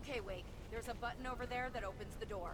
Okay, Wake. There's a button over there that opens the door.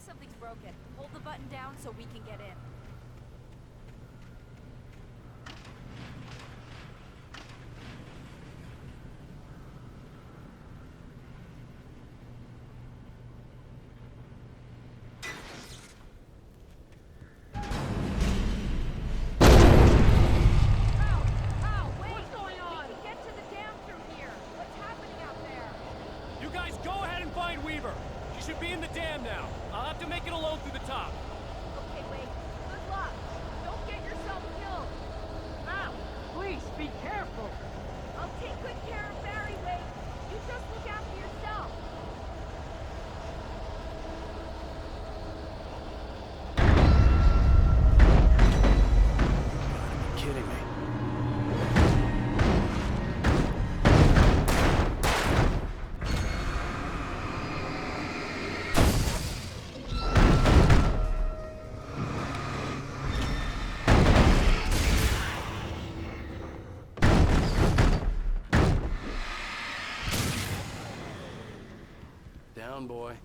Something's broken. Hold the button down so we can get in. Ow! Wait! What's going on? We can get to the dam through here. What's happening out there? You guys go ahead and find Weaver. She should be in the dam now. I'll have to make it alone through the top. Okay, wait. Good luck. Don't get yourself killed. Ow! Please, be careful! I'll take good care of Barry, Wake. You just look after yourself. You're kidding me. Down, boy.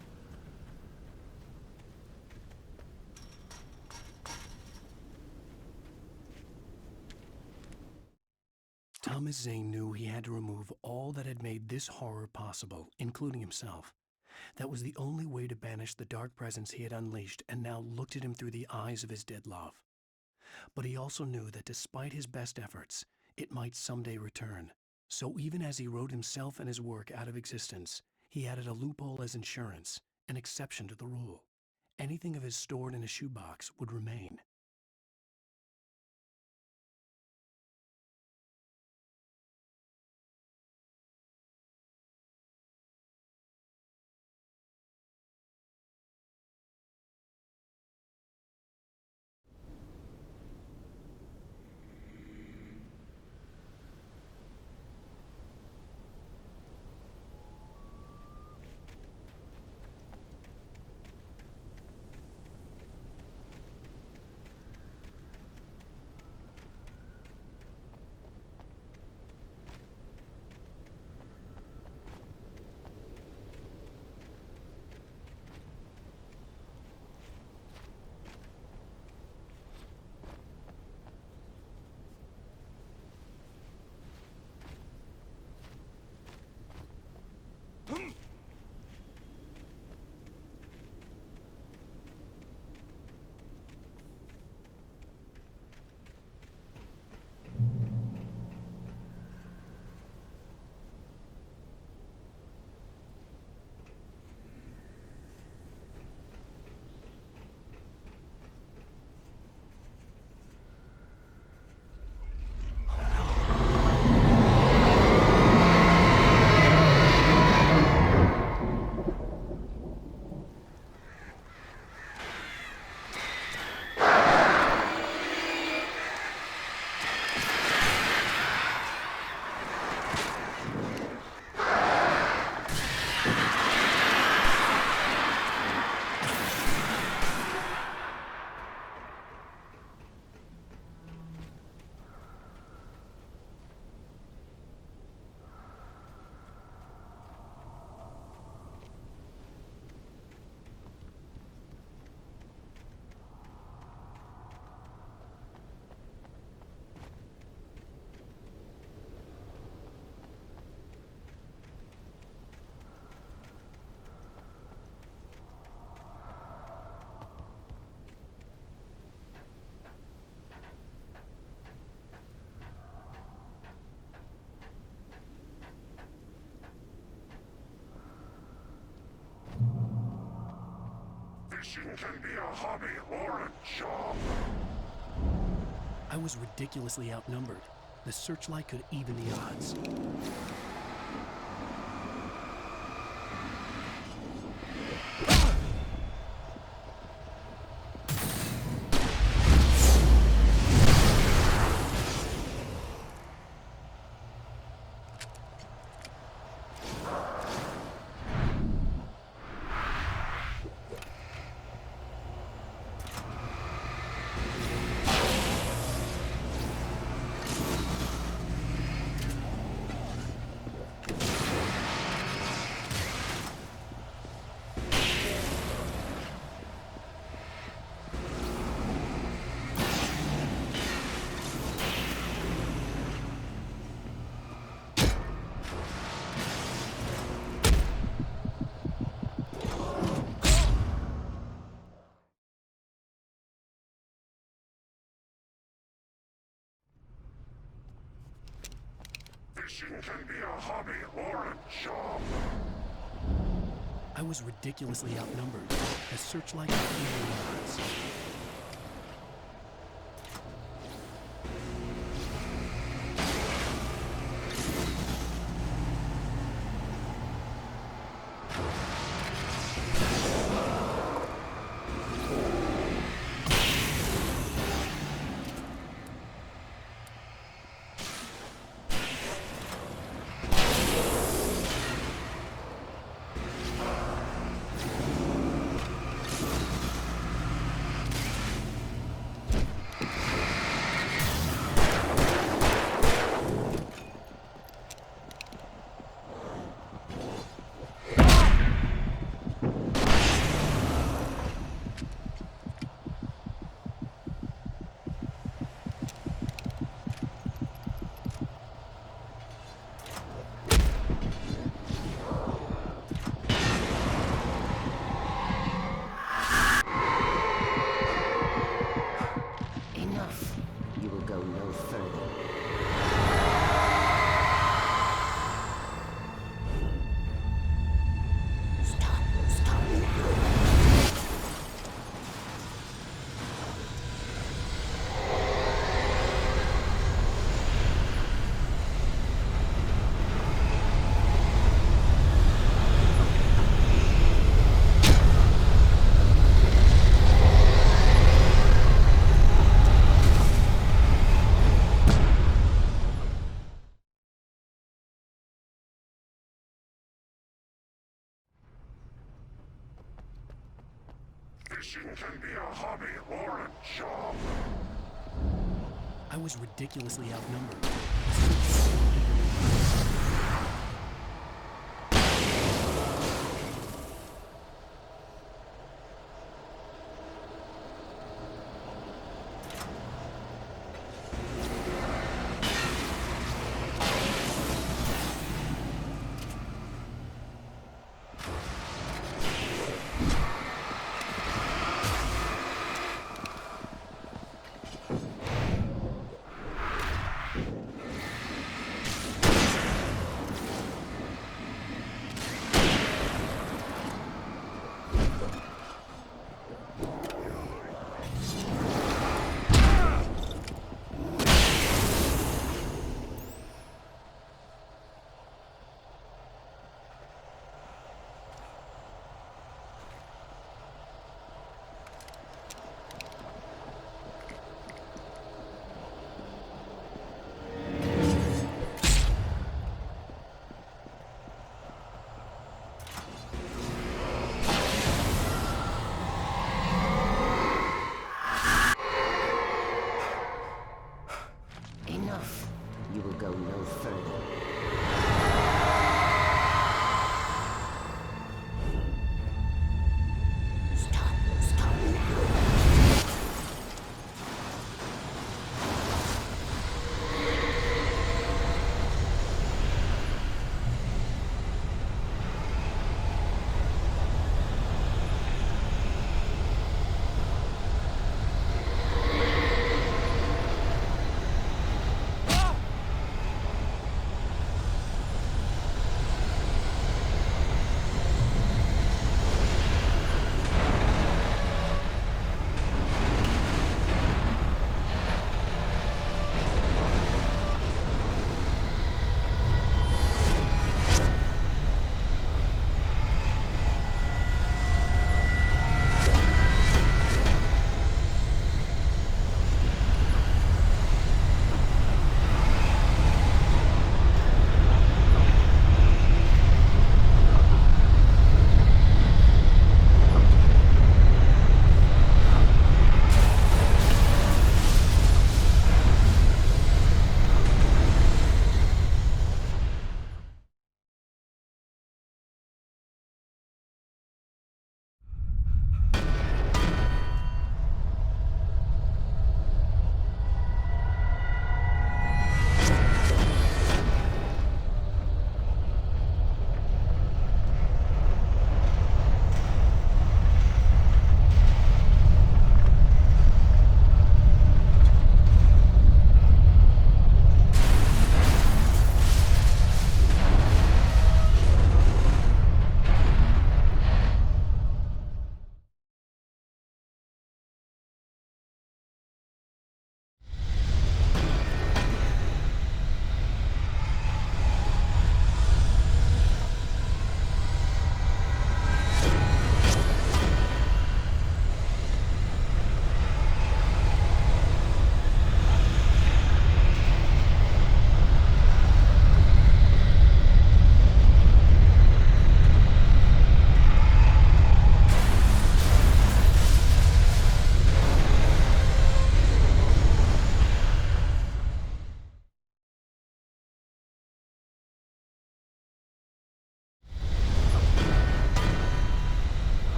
Thomas Zane knew he had to remove all that had made this horror possible, including himself. That was the only way to banish the dark presence he had unleashed and now looked at him through the eyes of his dead love. But he also knew that despite his best efforts, it might someday return. So even as he wrote himself and his work out of existence, he added a loophole as insurance, an exception to the rule. Anything of his stored in a shoebox would remain. Fishing can be a hobby or a job. I was ridiculously outnumbered. The searchlight could even the odds. Fishing can be a hobby or a job. I was ridiculously outnumbered. The searchlight could even the odds. Enough. You will go no further. Stop now. Fishing can be a hobby or a job. I was ridiculously outnumbered.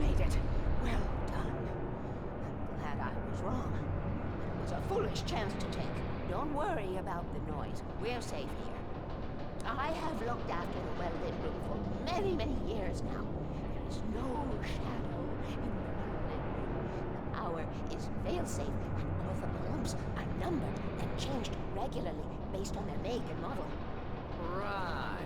made it. Well done. I'm glad I was wrong. It was a foolish chance to take. Don't worry about the noise. We're safe here. I have looked after the well-lit room for many, many years now. There is no shadow in the well-lit room. The power is fail-safe, and all the bulbs are numbered and changed regularly based on their make and model. Right.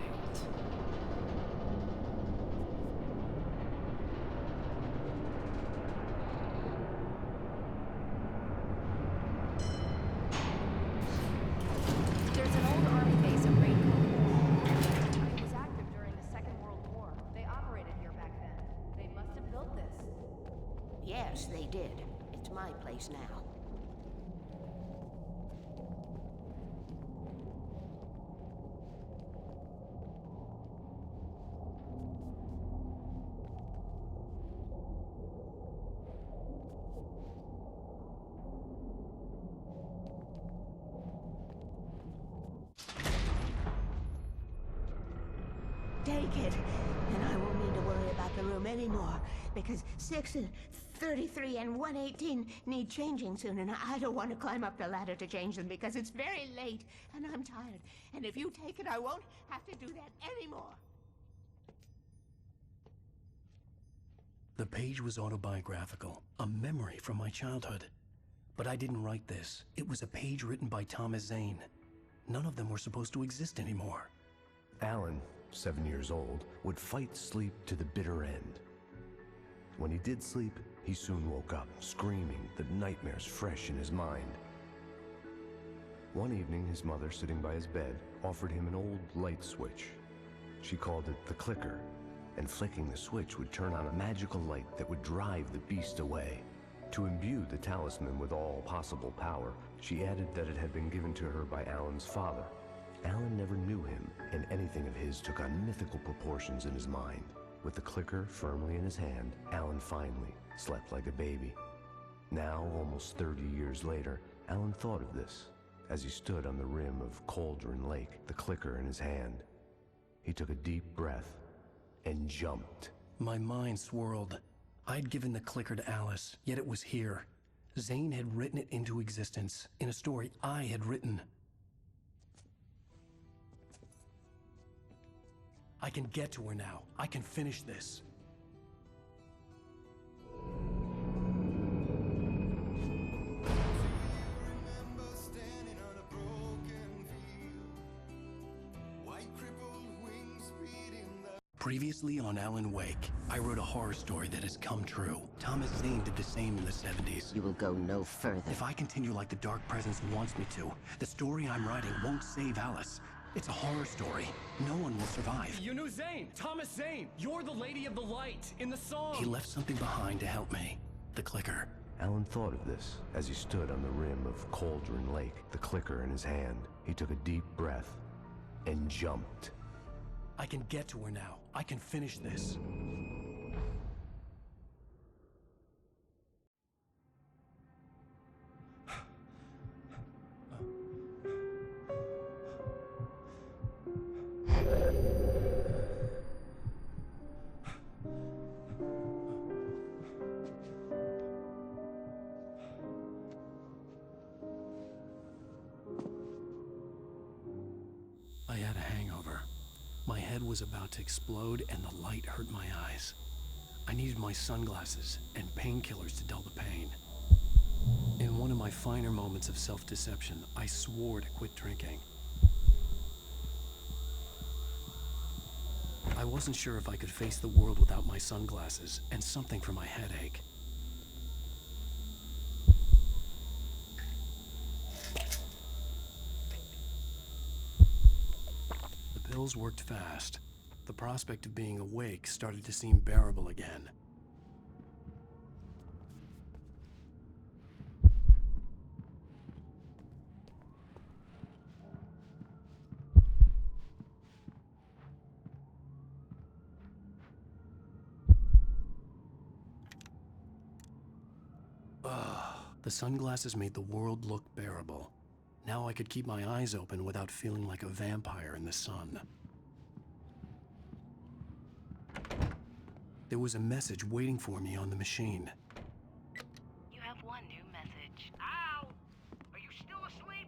There's an old army base at Wake. It was active during the Second World War. They operated here back then. They must have built this. Yes, they did. It's my place now. Take it, and I won't need to worry about the room anymore, because 6 and 33 and 118 need changing soon, and I don't want to climb up the ladder to change them because it's very late, and I'm tired. And if you take it, I won't have to do that anymore. The page was autobiographical, a memory from my childhood. But I didn't write this. It was a page written by Thomas Zane. None of them were supposed to exist anymore. Alan, 7 years old, would fight sleep to the bitter end. When he did sleep, he soon woke up, screaming, the nightmares fresh in his mind. One evening, his mother, sitting by his bed, offered him an old light switch. She called it the clicker, and flicking the switch would turn on a magical light that would drive the beast away. To imbue the talisman with all possible power, she added that it had been given to her by Alan's father. Alan never knew him, and anything of his took on mythical proportions in his mind. With the clicker firmly in his hand, Alan finally slept like a baby. Now, almost 30 years later, Alan thought of this as he stood on the rim of Cauldron Lake, the clicker in his hand. He took a deep breath and jumped. My mind swirled. I'd given the clicker to Alice, yet it was here. Zane had written it into existence, in a story I had written. I can get to her now. I can finish this. Previously on Alan Wake, I wrote a horror story that has come true. Thomas Zane did the same in the 70s. You will go no further. If I continue like the Dark Presence wants me to, the story I'm writing won't save Alice. It's a horror story. No one will survive. You knew Zane! Thomas Zane! You're the Lady of the Light in the song! He left something behind to help me. The clicker. Alan thought of this as he stood on the rim of Cauldron Lake, the clicker in his hand. He took a deep breath and jumped. I can get to her now. I can finish this. I had a hangover. My head was about to explode and the light hurt my eyes. I needed my sunglasses and painkillers to dull the pain. In one of my finer moments of self-deception, I swore to quit drinking. I wasn't sure if I could face the world without my sunglasses and something for my headache. The pills worked fast. The prospect of being awake started to seem bearable again. The sunglasses made the world look bearable. Now I could keep my eyes open without feeling like a vampire in the sun. There was a message waiting for me on the machine. You have one new message. Al! Are you still asleep?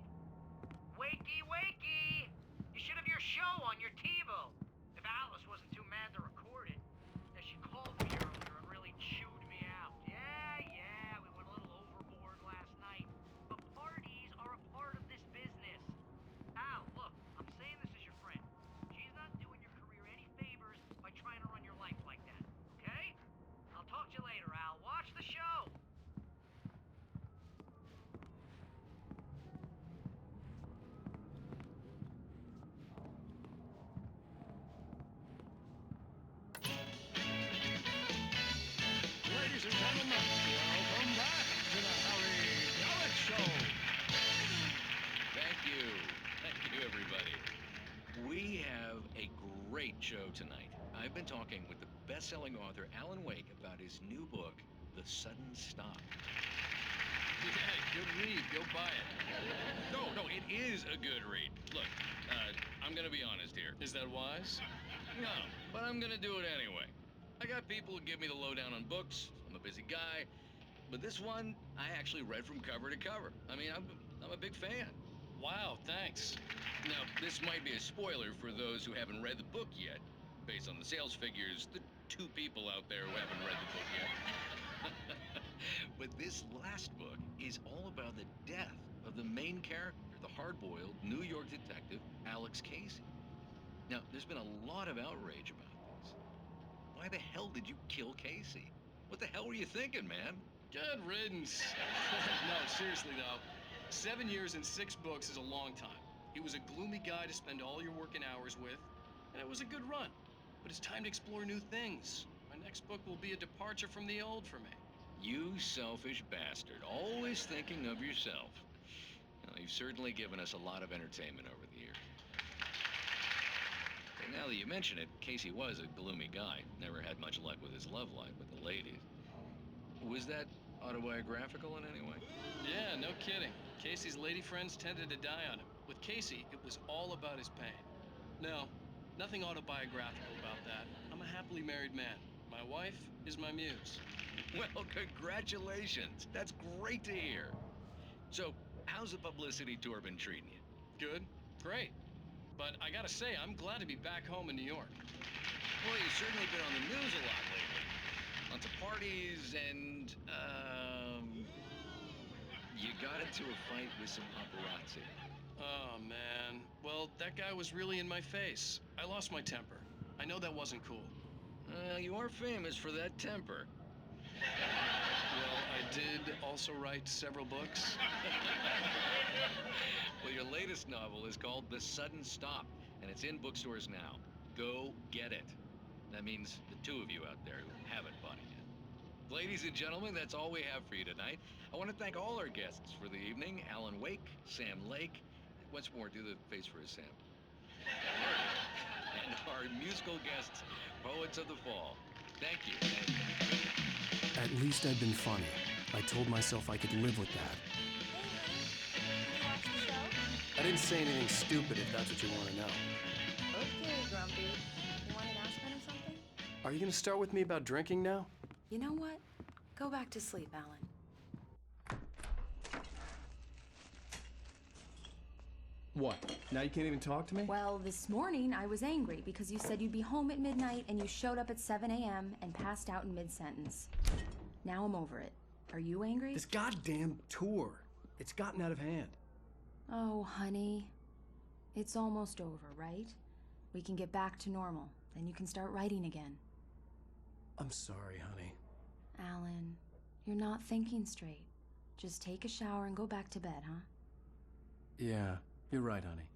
Wakey, wakey! You should have your show on your TiVo. If Alice wasn't too mad to record it. Yeah, she called me earlier and really chewed me out. Yeah, we went a little overboard last night. But parties are a part of this business. Al, look, I'm saying this as your friend. She's not doing your career any favors by trying to run your life like that, okay? I'll talk to you later, Al. Watch the show! Ladies and gentlemen, welcome back to the Harry Gallic Show. Thank you. Thank you, everybody. We have a great show tonight. I've been talking with the best-selling author Alan Wake about his new book, The Sudden Stop. Yeah, good read. Go buy it. No, it is a good read. Look, I'm gonna be honest here. Is that wise? No, but I'm gonna do it anyway. I got people who give me the lowdown on books. I'm a busy guy. But this one, I actually read from cover to cover. I mean, I'm a big fan. Wow, thanks. Now, this might be a spoiler for those who haven't read the book yet. Based on the sales figures, the 2 people out there who haven't read the book yet. But this last book is all about the death of the main character, the hard-boiled New York detective, Alex Casey. Now, there's been a lot of outrage about this. Why the hell did you kill Casey? What the hell were you thinking, man? Good riddance. No, seriously though, 7 years and 6 books is a long time. He was a gloomy guy to spend all your working hours with, and it was a good run. But it's time to explore new things. My next book will be a departure from the old for me. You selfish bastard, always thinking of yourself. Well, you've certainly given us a lot of entertainment over the years. And now that you mention it, Casey was a gloomy guy. Never had much luck with his love life with the ladies. Was that autobiographical in any way? Yeah, no kidding. Casey's lady friends tended to die on him. With Casey, it was all about his pain. No, nothing autobiographical about that. I'm a happily married man. My wife is my muse. Well, congratulations. That's great to hear. So, how's the publicity tour been treating you? Good, great. But I gotta say, I'm glad to be back home in New York. Well, you've certainly been on the news a lot lately. Lots of parties and, you got into a fight with some paparazzi. Oh, man. Well, that guy was really in my face. I lost my temper. I know that wasn't cool. You are famous for that temper. Well, I did also write several books. Well, your latest novel is called The Sudden Stop, and it's in bookstores now. Go get it. That means the 2 of you out there who haven't bought it yet. Ladies and gentlemen, that's all we have for you tonight. I want to thank all our guests for the evening. Alan Wake, Sam Lake. Once more, do the face for a Sam. And our musical guests, Poets of the Fall. Thank you. At least I'd been funny. I told myself I could live with that. You watch the show? I didn't say anything stupid if that's what you want to know. Okay, Grumpy. You want an aspirin or something? Are you going to start with me about drinking now? You know what? Go back to sleep, Alan. What? Now you can't even talk to me? Well, this morning I was angry because you said you'd be home at midnight and you showed up at 7 a.m. and passed out in mid-sentence. Now I'm over it. Are you angry? This goddamn tour. It's gotten out of hand. Oh, honey. It's almost over, right? We can get back to normal. Then you can start writing again. I'm sorry, honey. Alan, you're not thinking straight. Just take a shower and go back to bed, huh? Yeah, you're right, honey.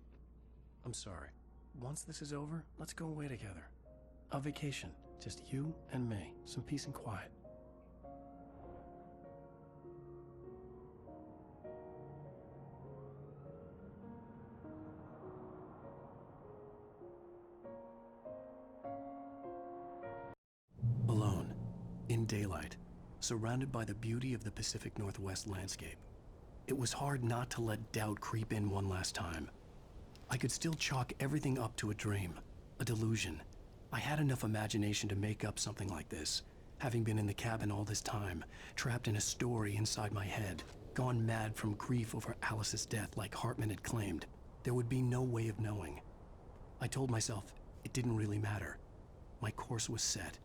I'm sorry. Once this is over, let's go away together. A vacation. Just you and me. Some peace and quiet. Alone, in daylight, surrounded by the beauty of the Pacific Northwest landscape, it was hard not to let doubt creep in one last time. I could still chalk everything up to a dream, a delusion, I had enough imagination to make up something like this, having been in the cabin all this time, trapped in a story inside my head, gone mad from grief over Alice's death like Hartman had claimed. There would be no way of knowing. I told myself it didn't really matter. My course was set.